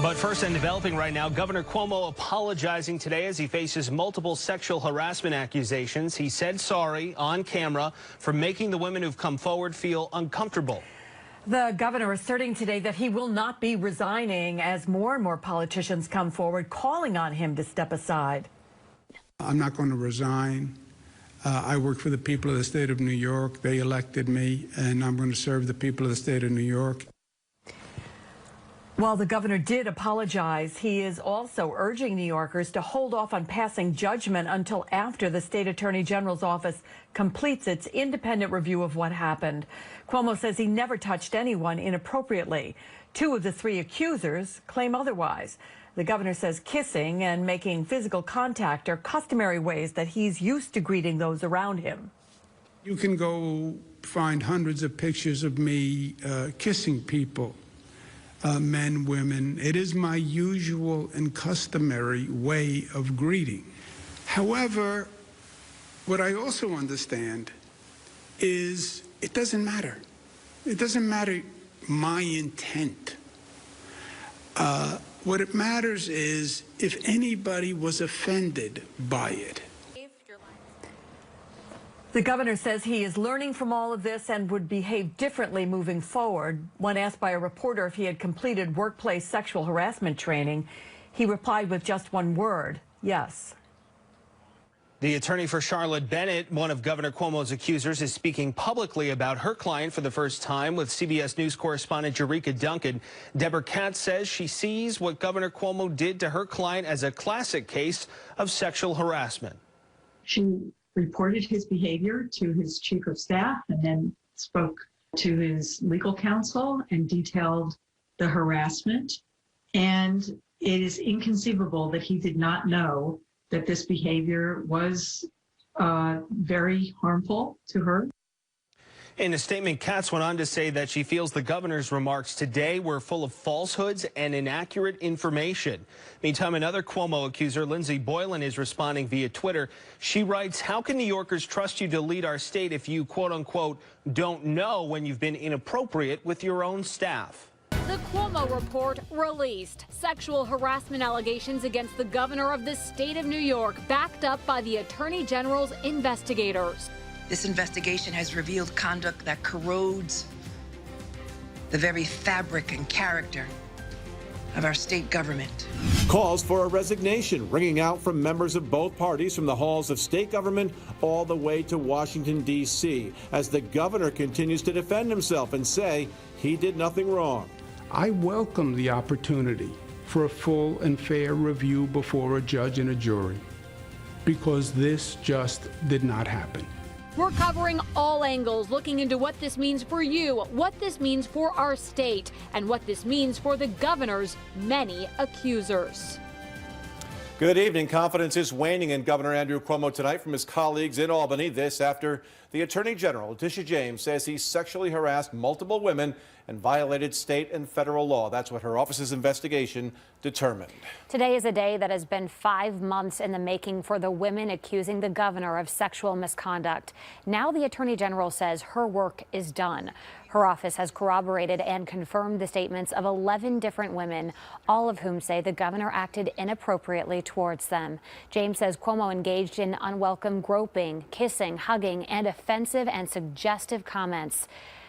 But first, and developing right now, Governor Cuomo apologizing today as he faces multiple sexual harassment accusations. He said sorry on camera for making the women who've come forward feel uncomfortable. The governor asserting today that he will not be resigning as more and more politicians come forward calling on him to step aside. I'm not going to resign. I work for the people of the state of New York. They elected me, and I'm going to serve the people of the state of New York. While the governor did apologize, he is also urging New Yorkers to hold off on passing judgment until after the state attorney general's office completes its independent review of what happened. Cuomo says he never touched anyone inappropriately. 2 of the 3 accusers claim otherwise. The governor says kissing and making physical contact are customary ways that he's used to greeting those around him. You can go find hundreds of pictures of me kissing people. Men, women. It is my usual and customary way of greeting. However, what I also understand is it doesn't matter. It doesn't matter my intent. What it matters is if anybody was offended by it. The governor says he is learning from all of this and would behave differently moving forward. When asked by a reporter if he had completed workplace sexual harassment training, he replied with just one word, yes. The attorney for Charlotte Bennett, one of Governor Cuomo's accusers, is speaking publicly about her client for the first time with CBS News correspondent Jerika Duncan. Deborah Katz says she sees what Governor Cuomo did to her client as a classic case of sexual harassment. She reported his behavior to his chief of staff and then spoke to his legal counsel and detailed the harassment. And it is inconceivable that he did not know that this behavior was very harmful to her. In a statement, Katz went on to say that she feels the governor's remarks today were full of falsehoods and inaccurate information. Meantime, another Cuomo accuser, Lindsay Boylan, is responding via Twitter. She writes, "How can New Yorkers trust you to lead our state if you, quote unquote, don't know when you've been inappropriate with your own staff?" The Cuomo report released. Sexual harassment allegations against the governor of the state of New York, backed up by the attorney general's investigators. This investigation has revealed conduct that corrodes the very fabric and character of our state government. Calls for a resignation ringing out from members of both parties from the halls of state government all the way to Washington, D.C., as the governor continues to defend himself and say he did nothing wrong. I welcome the opportunity for a full and fair review before a judge and a jury, because this just did not happen. We're covering all angles, looking into what this means for you, what this means for our state, and what this means for the governor's many accusers. Good evening. Confidence is waning in Governor Andrew Cuomo tonight from his colleagues in Albany. This after the Attorney General, Letitia James, says he sexually harassed multiple women and violated state and federal law. That's what her office's investigation determined. Today is a day that has been 5 months in the making for the women accusing the governor of sexual misconduct. Now the Attorney General says her work is done. Her office has corroborated and confirmed the statements of 11 different women, all of whom say the governor acted inappropriately towards them. James says Cuomo engaged in unwelcome groping, kissing, hugging, and offensive and suggestive comments.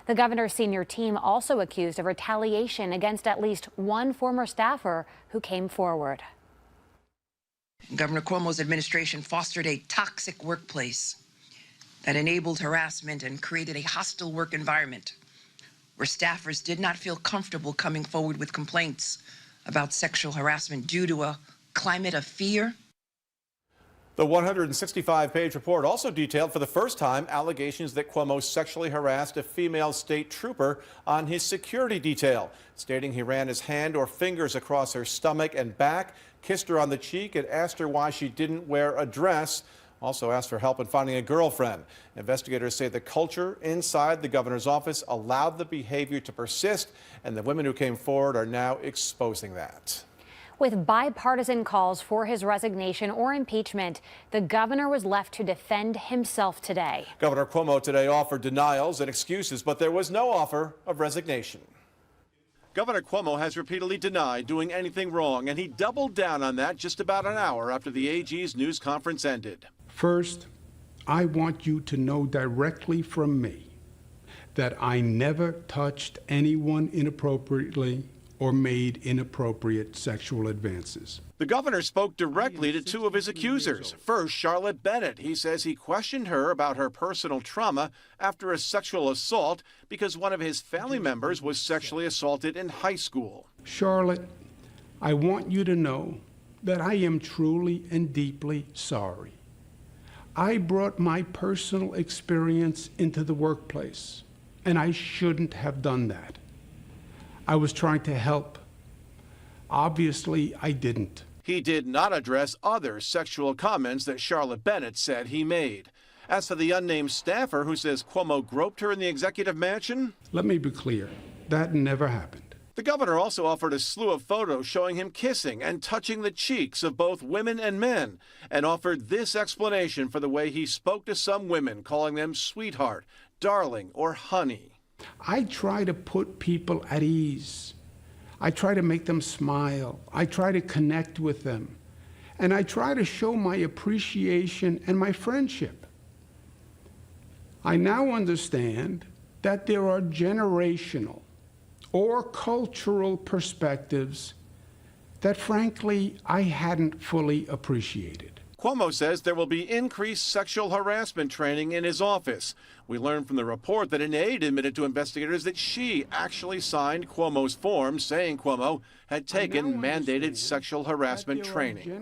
The governor's senior team also accused of retaliation against at least one former staffer who came forward. Governor Cuomo's administration fostered a toxic workplace that enabled harassment and created a hostile work environment where staffers did not feel comfortable coming forward with complaints about sexual harassment due to a climate of fear. The 165-page report also detailed for the first time allegations that Cuomo sexually harassed a female state trooper on his security detail, stating he ran his hand or fingers across her stomach and back, kissed her on the cheek, and asked her why she didn't wear a dress. Also asked for help in finding a girlfriend. Investigators say the culture inside the governor's office allowed the behavior to persist, and the women who came forward are now exposing that. With bipartisan calls for his resignation or impeachment, the governor was left to defend himself today. Governor Cuomo today offered denials and excuses, but there was no offer of resignation. Governor Cuomo has repeatedly denied doing anything wrong, and he doubled down on that just about an hour after the AG's news conference ended. First, I want you to know directly from me that I never touched anyone inappropriately or made inappropriate sexual advances. The governor spoke directly to two of his accusers. First, Charlotte Bennett. He says he questioned her about her personal trauma after a sexual assault because one of his family members was sexually assaulted in high school. Charlotte, I want you to know that I am truly and deeply sorry. I brought my personal experience into the workplace, and I shouldn't have done that. I was trying to help. Obviously, I didn't. He did not address other sexual comments that Charlotte Bennett said he made. As for the unnamed staffer who says Cuomo groped her in the executive mansion, let me be clear, that never happened. The governor also offered a slew of photos showing him kissing and touching the cheeks of both women and men, and offered this explanation for the way he spoke to some women, calling them sweetheart, darling, or honey. I try to put people at ease. I try to make them smile. I try to connect with them. And I try to show my appreciation and my friendship. I now understand that there are generational or cultural perspectives that, frankly, I hadn't fully appreciated. Cuomo says there will be increased sexual harassment training in his office. We learned from the report that an aide admitted to investigators that she actually signed Cuomo's form saying Cuomo had taken mandated sexual harassment training.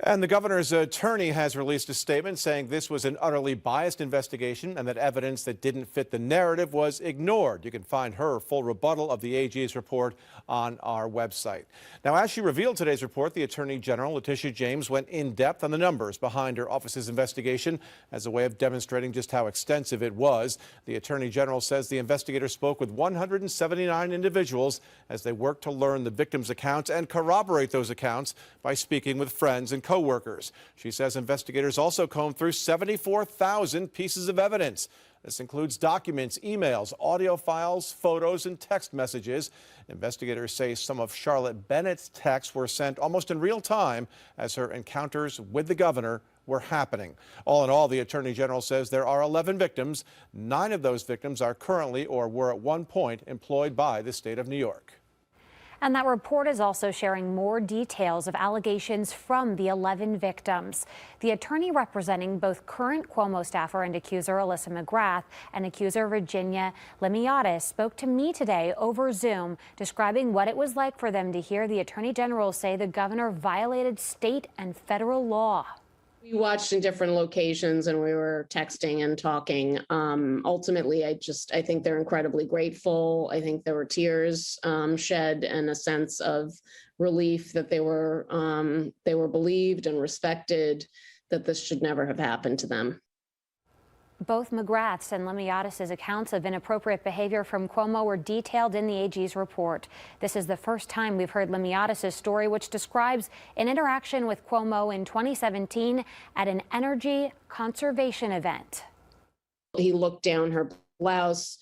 And the governor's attorney has released a statement saying this was an utterly biased investigation and that evidence that didn't fit the narrative was ignored. You can find her full rebuttal of the AG's report on our website. Now, as she revealed today's report, the Attorney General, Letitia James, went in depth on the numbers behind her office's investigation as a way of demonstrating just how extensive it was. The Attorney General says the investigator spoke with 179 individuals as they worked to learn the victims' accounts and corroborate those accounts by speaking with friends and co-workers. She says investigators also combed through 74,000 pieces of evidence. This includes documents, emails, audio files, photos, and text messages. Investigators say some of Charlotte Bennett's texts were sent almost in real time as her encounters with the governor were happening. All in all, the Attorney General says there are 11 victims. 9 of those victims are currently or were at one point employed by the state of New York. And that report is also sharing more details of allegations from the 11 victims. The attorney representing both current Cuomo staffer and accuser Alyssa McGrath and accuser Virginia Limiatis spoke to me today over Zoom, describing what it was like for them to hear the Attorney General say the governor violated state and federal law. We watched in different locations and we were texting and talking. Ultimately, I think they're incredibly grateful. I think there were tears shed and a sense of relief that they were believed and respected, that this should never have happened to them. Both McGrath's and Limiatis' accounts of inappropriate behavior from Cuomo were detailed in the AG's report. This is the first time we've heard Limiatis' story, which describes an interaction with Cuomo in 2017 at an energy conservation event. He looked down her blouse.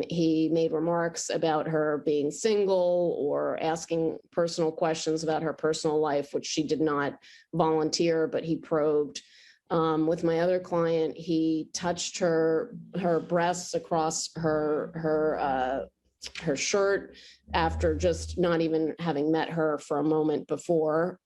He made remarks about her being single or asking personal questions about her personal life, which she did not volunteer, but he probed. With my other client, he touched her breasts across her shirt after just not even having met her for a moment before.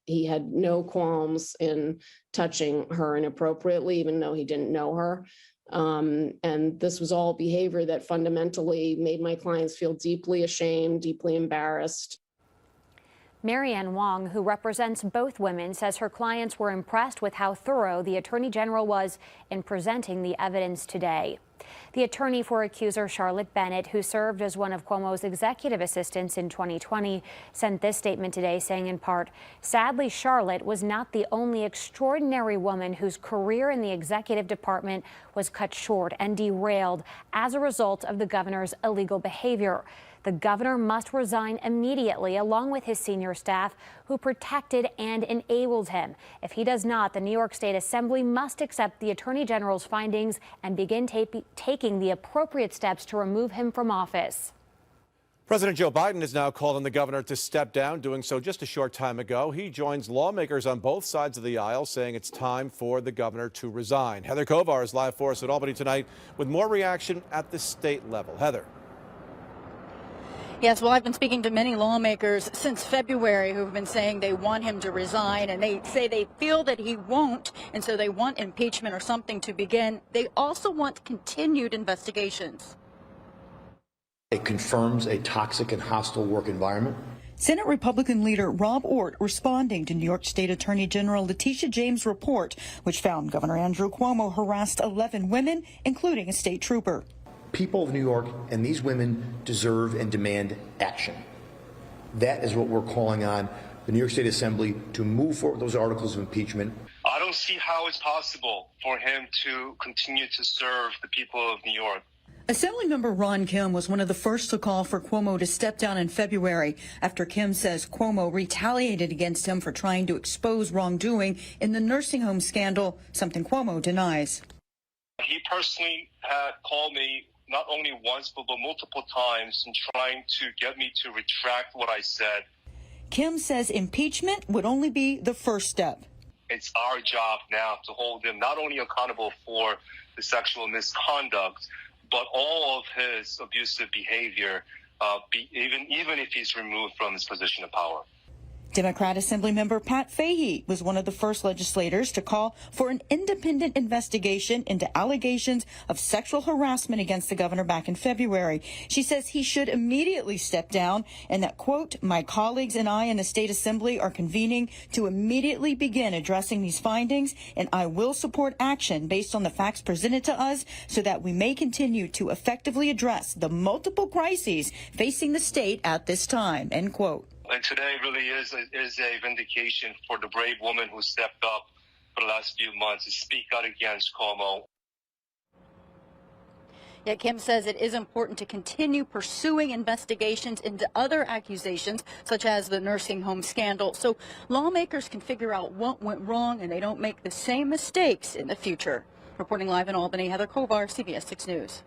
He had no qualms in touching her inappropriately, even though he didn't know her. And this was all behavior that fundamentally made my clients feel deeply ashamed, deeply embarrassed. Marianne Wong, who represents both women, says her clients were impressed with how thorough the Attorney General was in presenting the evidence today. The attorney for accuser Charlotte Bennett, who served as one of Cuomo's executive assistants in 2020, sent this statement today saying in part, "Sadly, Charlotte was not the only extraordinary woman whose career in the executive department was cut short and derailed as a result of the governor's illegal behavior. The governor must resign immediately, along with his senior staff who protected and enabled him. If he does not, the New York State Assembly must accept the Attorney General's findings and begin taking the appropriate steps to remove him from office." President Joe Biden has now called on the governor to step down, doing so just a short time ago. He joins lawmakers on both sides of the aisle, saying it's time for the governor to resign. Heather Kovar is live for us at Albany tonight with more reaction at the state level. Heather. Yes, well, I've been speaking to many lawmakers since February who have been saying they want him to resign, and they say they feel that he won't, and so they want impeachment or something to begin. They also want continued investigations. It confirms a toxic and hostile work environment. Senate Republican leader Rob Ortt responding to New York State Attorney General Letitia James' report, which found Governor Andrew Cuomo harassed 11 women, including a state trooper. People of New York and these women deserve and demand action. That is what we're calling on the New York State Assembly to move forward those articles of impeachment. I don't see how it's possible for him to continue to serve the people of New York. Assemblymember Ron Kim was one of the first to call for Cuomo to step down in February after Kim says Cuomo retaliated against him for trying to expose wrongdoing in the nursing home scandal, something Cuomo denies. He personally had called me not only once, but multiple times in trying to get me to retract what I said. Kim says impeachment would only be the first step. It's our job now to hold him not only accountable for the sexual misconduct, but all of his abusive behavior, even if he's removed from his position of power. Democrat Assemblymember Pat Fahey was one of the first legislators to call for an independent investigation into allegations of sexual harassment against the governor back in February. She says he should immediately step down and that, quote, my colleagues and I in the state assembly are convening to immediately begin addressing these findings, and I will support action based on the facts presented to us so that we may continue to effectively address the multiple crises facing the state at this time, end quote. And today really is a vindication for the brave woman who stepped up for the last few months to speak out against Cuomo. Yet Kim says it is important to continue pursuing investigations into other accusations, such as the nursing home scandal, so lawmakers can figure out what went wrong and they don't make the same mistakes in the future. Reporting live in Albany, Heather Kovar, CBS 6 News.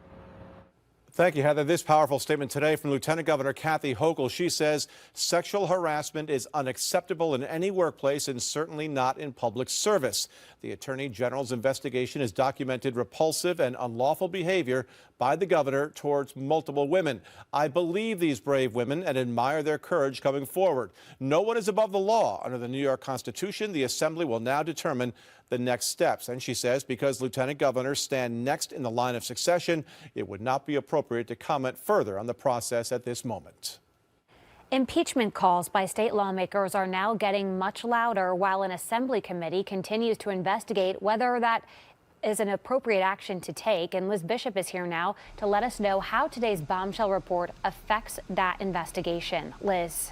Thank you, Heather. This powerful statement today from Lieutenant Governor Kathy Hochul. She says sexual harassment is unacceptable in any workplace and certainly not in public service. The Attorney General's investigation has documented repulsive and unlawful behavior by the governor towards multiple women. I believe these brave women and admire their courage coming forward. No one is above the law. Under the New York Constitution, the Assembly will now determine the next steps. And she says because lieutenant governors stand next in the line of succession, it would not be appropriate to comment further on the process at this moment. Impeachment calls by state lawmakers are now getting much louder while an assembly committee continues to investigate whether that is an appropriate action to take. And Liz Bishop is here now to let us know how today's bombshell report affects that investigation. Liz.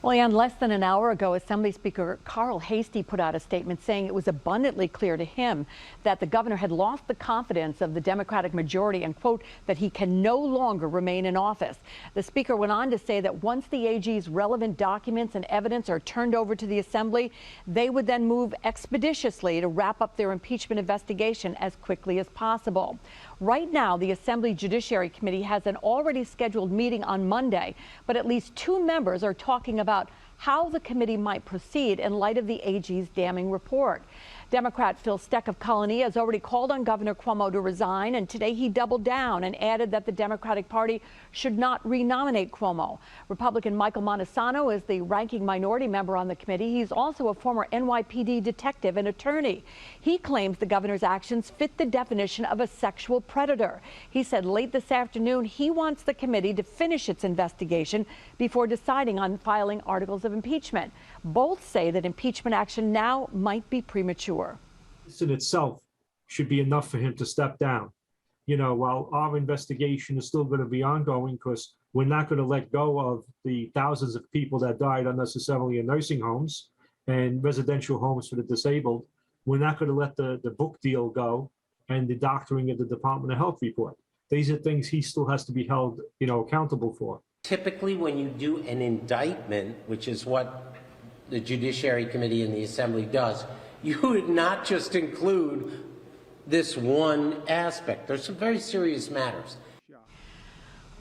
Well, Ann, less than an hour ago, Assembly Speaker Carl Hastie put out a statement saying it was abundantly clear to him that the governor had lost the confidence of the Democratic majority and, quote, that he can no longer remain in office. The speaker went on to say that once the AG's relevant documents and evidence are turned over to the Assembly, they would then move expeditiously to wrap up their impeachment investigation as quickly as possible. Right now, the Assembly Judiciary Committee has an already scheduled meeting on Monday, but at least 2 members are talking about how the committee might proceed in light of the AG's damning report. Democrat Phil Steck of Colonia has already called on Governor Cuomo to resign, and today he doubled down and added that the Democratic Party should not renominate Cuomo. Republican Michael Montesano is the ranking minority member on the committee. He's also a former NYPD detective and attorney. He claims the governor's actions fit the definition of a sexual predator. He said late this afternoon he wants the committee to finish its investigation before deciding on filing articles of impeachment. Both say that impeachment action now might be premature. This in itself should be enough for him to step down. You know, while our investigation is still going to be ongoing, because we're not going to let go of the thousands of people that died unnecessarily in nursing homes and residential homes for the disabled. We're not going to let the book deal go and the doctoring of the Department of Health report. These are things he still has to be held, accountable for. Typically, when you do an indictment, which is what the Judiciary Committee in the Assembly does, you would not just include this one aspect. There's some very serious matters.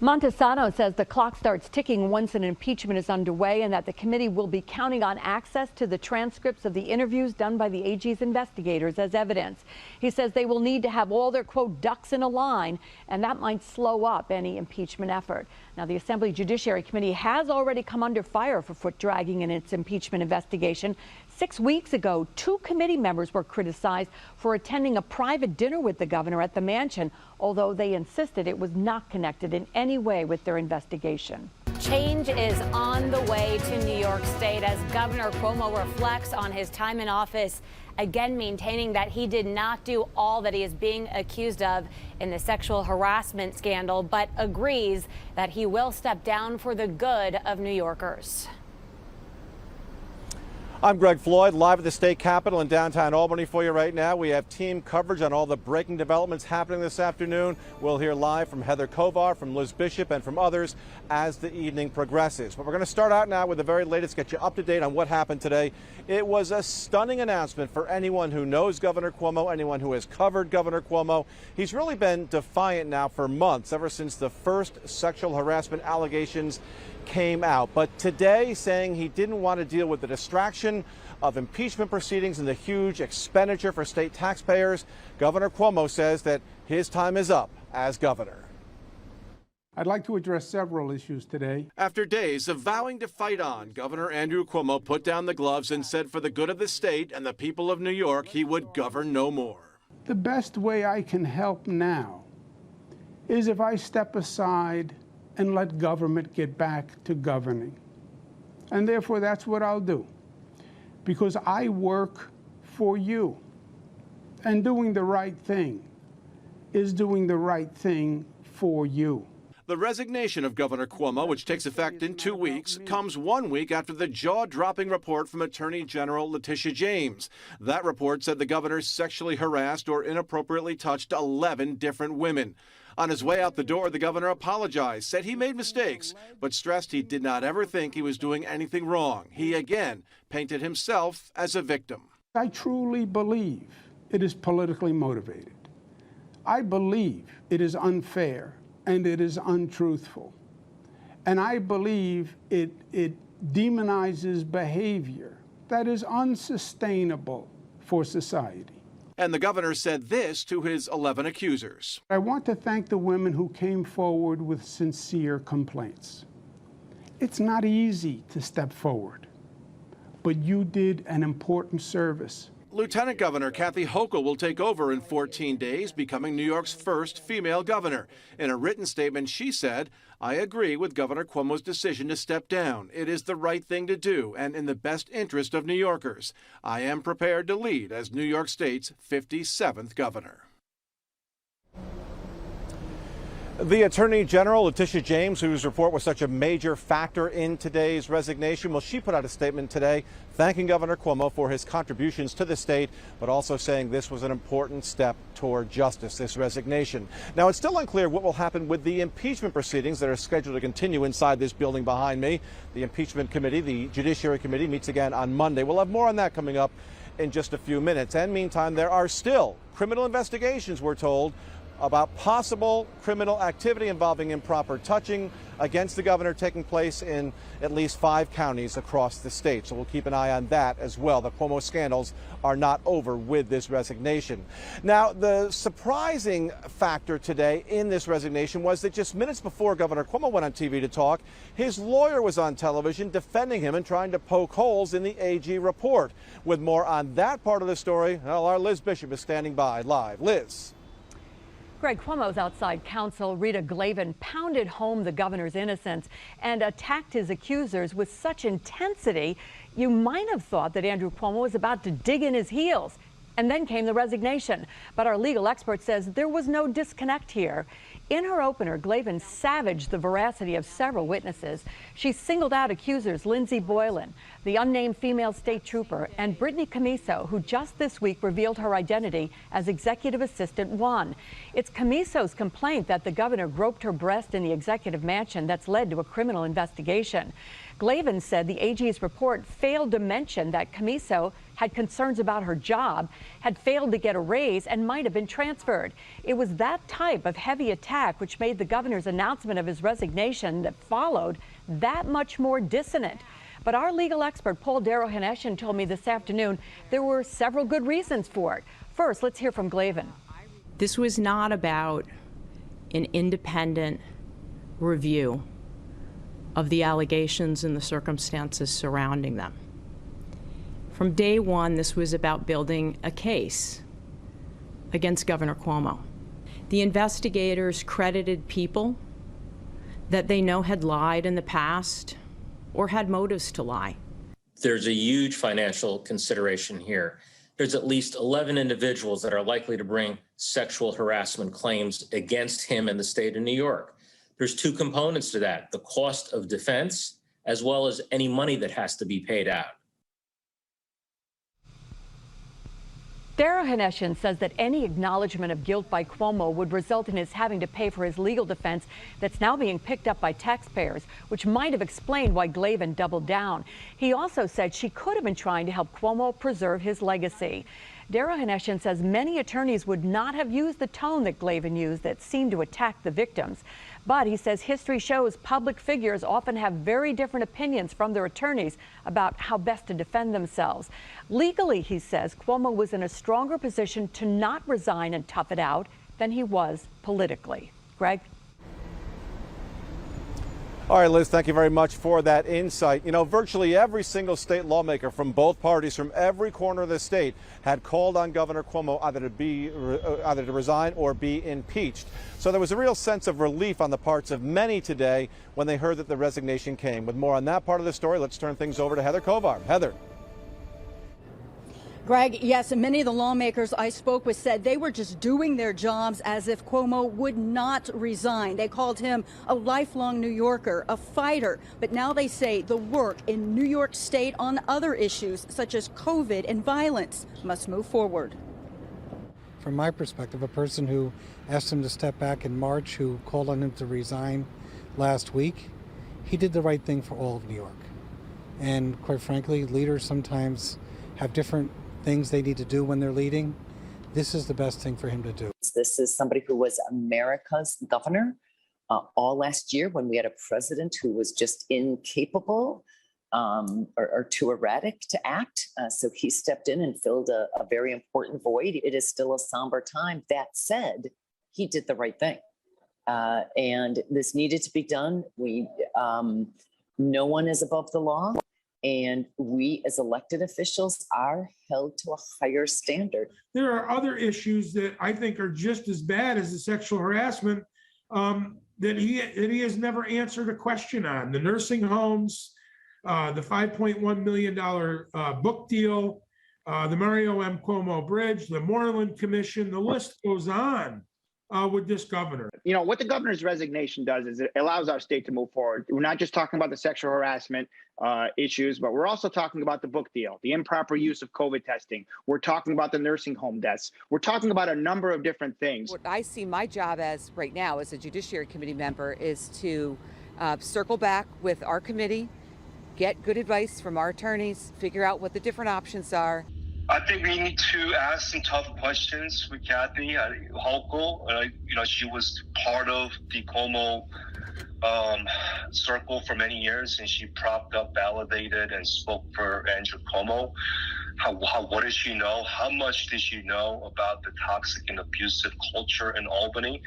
Montesano says the clock starts ticking once an impeachment is underway and that the committee will be counting on access to the transcripts of the interviews done by the AG's investigators as evidence. He says they will need to have all their, quote, ducks in a line, and that might slow up any impeachment effort. Now, the Assembly Judiciary Committee has already come under fire for foot dragging in its impeachment investigation. 6 weeks ago, 2 committee members were criticized for attending a private dinner with the governor at the mansion, although they insisted it was not connected in any way with their investigation. Change is on the way to New York State as Governor Cuomo reflects on his time in office, again maintaining that he did not do all that he is being accused of in the sexual harassment scandal, but agrees that he will step down for the good of New Yorkers. I'm Greg Floyd, live at the state capitol in downtown Albany for you right now. We have team coverage on all the breaking developments happening this afternoon. We'll hear live from Heather Kovar, from Liz Bishop, and from others as the evening progresses. But we're going to start out now with the very latest, get you up to date on what happened today. It was a stunning announcement for anyone who knows Governor Cuomo, anyone who has covered Governor Cuomo. He's really been defiant now for months, ever since the first sexual harassment allegations came out. But today, saying he didn't want to deal with the distraction of impeachment proceedings and the huge expenditure for state taxpayers, Governor Cuomo says that his time is up as governor. I'd like to address several issues today. After days of vowing to fight on, Governor Andrew Cuomo put down the gloves and said for the good of the state and the people of New York, he would govern no more. The best way I can help now is if I step aside and let government get back to governing. And therefore, that's what I'll do. Because I work for you. And doing the right thing is doing the right thing for you. The resignation of Governor Cuomo, which takes effect in 2 weeks, comes 1 week after the jaw-dropping report from Attorney General Letitia James. That report said the governor sexually harassed or inappropriately touched 11 different women. On his way out the door, the governor apologized, said he made mistakes, but stressed he did not ever think he was doing anything wrong. He again painted himself as a victim. I truly believe it is politically motivated. I believe it is unfair and it is untruthful. And I believe it demonizes behavior that is unsustainable for society. And the governor said this to his 11 accusers. I want to thank the women who came forward with sincere complaints. It's not easy to step forward, but you did an important service. Lieutenant Governor Kathy Hochul will take over in 14 days, becoming New York's first female governor. In a written statement, she said, "I agree with Governor Cuomo's decision to step down. It is the right thing to do and in the best interest of New Yorkers. I am prepared to lead as New York State's 57th governor." The Attorney General, Letitia James, whose report was such a major factor in today's resignation, well, she put out a statement today thanking Governor Cuomo for his contributions to the state, but also saying this was an important step toward justice, this resignation. Now, it's still unclear what will happen with the impeachment proceedings that are scheduled to continue inside this building behind me. The impeachment committee, the Judiciary Committee, meets again on Monday. We'll have more on that coming up in just a few minutes. And meantime, there are still criminal investigations, we're told, about possible criminal activity involving improper touching against the governor taking place in at least 5 counties across the state. So we'll keep an eye on that as well. The Cuomo scandals are not over with this resignation. Now, the surprising factor today in this resignation was that just minutes before Governor Cuomo went on TV to talk, his lawyer was on television defending him and trying to poke holes in the AG report. With more on that part of the story, well, our Liz Bishop is standing by live. Liz. Greg, Cuomo's outside counsel, Rita Glavin, pounded home the governor's innocence and attacked his accusers with such intensity, you might have thought that Andrew Cuomo was about to dig in his heels. And then came the resignation. But our legal expert says there was no disconnect here. In her opener, Glavin savaged the veracity of several witnesses. She singled out accusers Lindsey Boylan, the unnamed female state trooper, and Brittany Camiso, who just this week revealed her identity as Executive Assistant 1. It's Camiso's complaint that the governor groped her breast in the executive mansion that's led to a criminal investigation. Glavin said the AG's report failed to mention that Camiso had concerns about her job, had failed to get a raise, and might have been transferred. It was that type of heavy attack which made the governor's announcement of his resignation that followed that much more dissonant. But our legal expert, Paul Darrow-Haneshan, told me this afternoon there were several good reasons for it. First, let's hear from Glavin. This was not about an independent review of the allegations and the circumstances surrounding them. From day one, this was about building a case against Governor Cuomo. The investigators credited people that they know had lied in the past or had motives to lie. There's a huge financial consideration here. There's at least 11 individuals that are likely to bring sexual harassment claims against him in the state of New York. There's two components to that: the cost of defense, as well as any money that has to be paid out. Darrow-Haneshan says that any acknowledgement of guilt by Cuomo would result in his having to pay for his legal defense that's now being picked up by taxpayers, which might have explained why Glavin doubled down. He also said she could have been trying to help Cuomo preserve his legacy. Darrow-Haneshan says many attorneys would not have used the tone that Glavin used that seemed to attack the victims. But he says history shows public figures often have very different opinions from their attorneys about how best to defend themselves. Legally, he says, Cuomo was in a stronger position to not resign and tough it out than he was politically. Greg? All right, Liz, thank you very much for that insight. You know, virtually every single state lawmaker from both parties, from every corner of the state, had called on Governor Cuomo either to resign or be impeached. So there was a real sense of relief on the parts of many today when they heard that the resignation came. With more on that part of the story, let's turn things over to Heather Kovar. Heather. Greg, yes, and many of the lawmakers I spoke with said they were just doing their jobs as if Cuomo would not resign. They called him a lifelong New Yorker, a fighter. But now they say the work in New York State on other issues such as COVID and violence must move forward. From my perspective, a person who asked him to step back in March, who called on him to resign last week, he did the right thing for all of New York. And quite frankly, leaders sometimes have different things they need to do when they're leading. This is the best thing for him to do. This is somebody who was America's governor all last year when we had a president who was just incapable or too erratic to act. So he stepped in and filled a very important void. It is still a somber time. That said, he did the right thing. And this needed to be done. No one is above the law. And we as elected officials are held to a higher standard. There are other issues that I think are just as bad as the sexual harassment that he has never answered a question on. The nursing homes, the $5.1 million book deal, the Mario M. Cuomo Bridge, the Moreland Commission, the list goes on with this governor. You know, what the governor's resignation does is it allows our state to move forward. We're not just talking about the sexual harassment issues, but we're also talking about the book deal, the improper use of COVID testing. We're talking about the nursing home deaths. We're talking about a number of different things. What I see my job as right now as a Judiciary Committee member is to circle back with our committee, get good advice from our attorneys, figure out what the different options are. I think we need to ask some tough questions with Kathy Hochul. You know, she was part of the Cuomo circle for many years, and she propped up, validated, and spoke for Andrew Cuomo. What does she know? How much did she know about the toxic and abusive culture in Albany?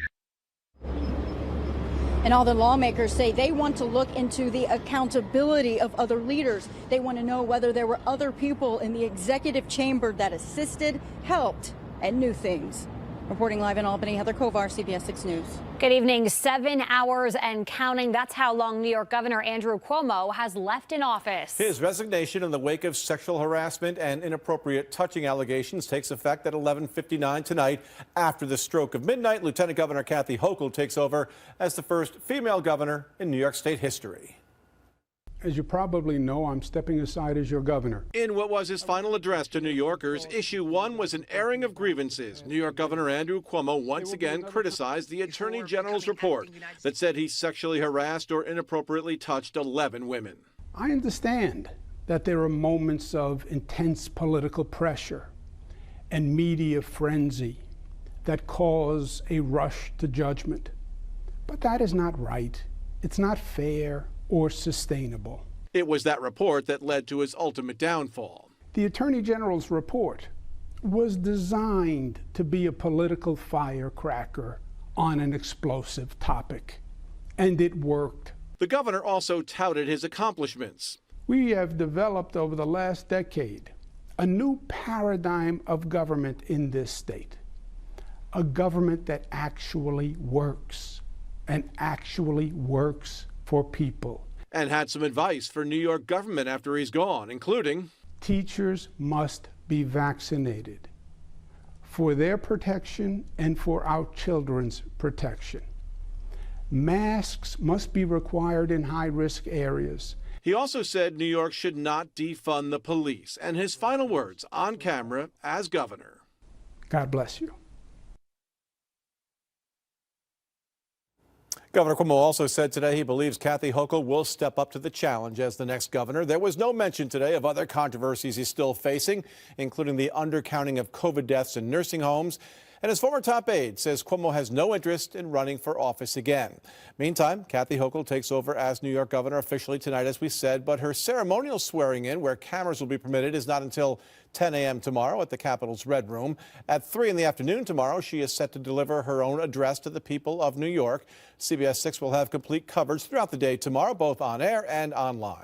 And all the lawmakers say they want to look into the accountability of other leaders. They want to know whether there were other people in the executive chamber that assisted, helped, and knew things. Reporting live in Albany, Heather Kovar, CBS 6 News. Good evening. 7 hours and counting. That's how long New York Governor Andrew Cuomo has left in office. His resignation in the wake of sexual harassment and inappropriate touching allegations takes effect at 11:59 tonight. After the stroke of midnight, Lieutenant Governor Kathy Hochul takes over as the first female governor in New York State history. As you probably know, I'm stepping aside as your governor. In what was his final address to New Yorkers, issue one was an airing of grievances. New York Governor Andrew Cuomo once again criticized the Attorney General's report that said he sexually harassed or inappropriately touched 11 women. I understand that there are moments of intense political pressure and media frenzy that cause a rush to judgment. But that is not right. It's not fair or sustainable. It was that report that led to his ultimate downfall. The Attorney General's report was designed to be a political firecracker on an explosive topic, and it worked. The governor also touted his accomplishments. We have developed over the last decade a new paradigm of government in this state, a government that actually works and actually works for people. And had some advice for New York government after he's gone, including teachers must be vaccinated for their protection and for our children's protection. Masks must be required in high-risk areas. He also said New York should not defund the police. And his final words on camera as governor: God bless you. Governor Cuomo also said today he believes Kathy Hochul will step up to the challenge as the next governor. There was no mention today of other controversies he's still facing, including the undercounting of COVID deaths in nursing homes. And his former top aide says Cuomo has no interest in running for office again. Meantime, Kathy Hochul takes over as New York governor officially tonight, as we said, but her ceremonial swearing in, where cameras will be permitted, is not until 10 a.m. tomorrow at the Capitol's Red Room. At 3 in the afternoon tomorrow, she is set to deliver her own address to the people of New York. CBS 6 will have complete coverage throughout the day tomorrow, both on air and online.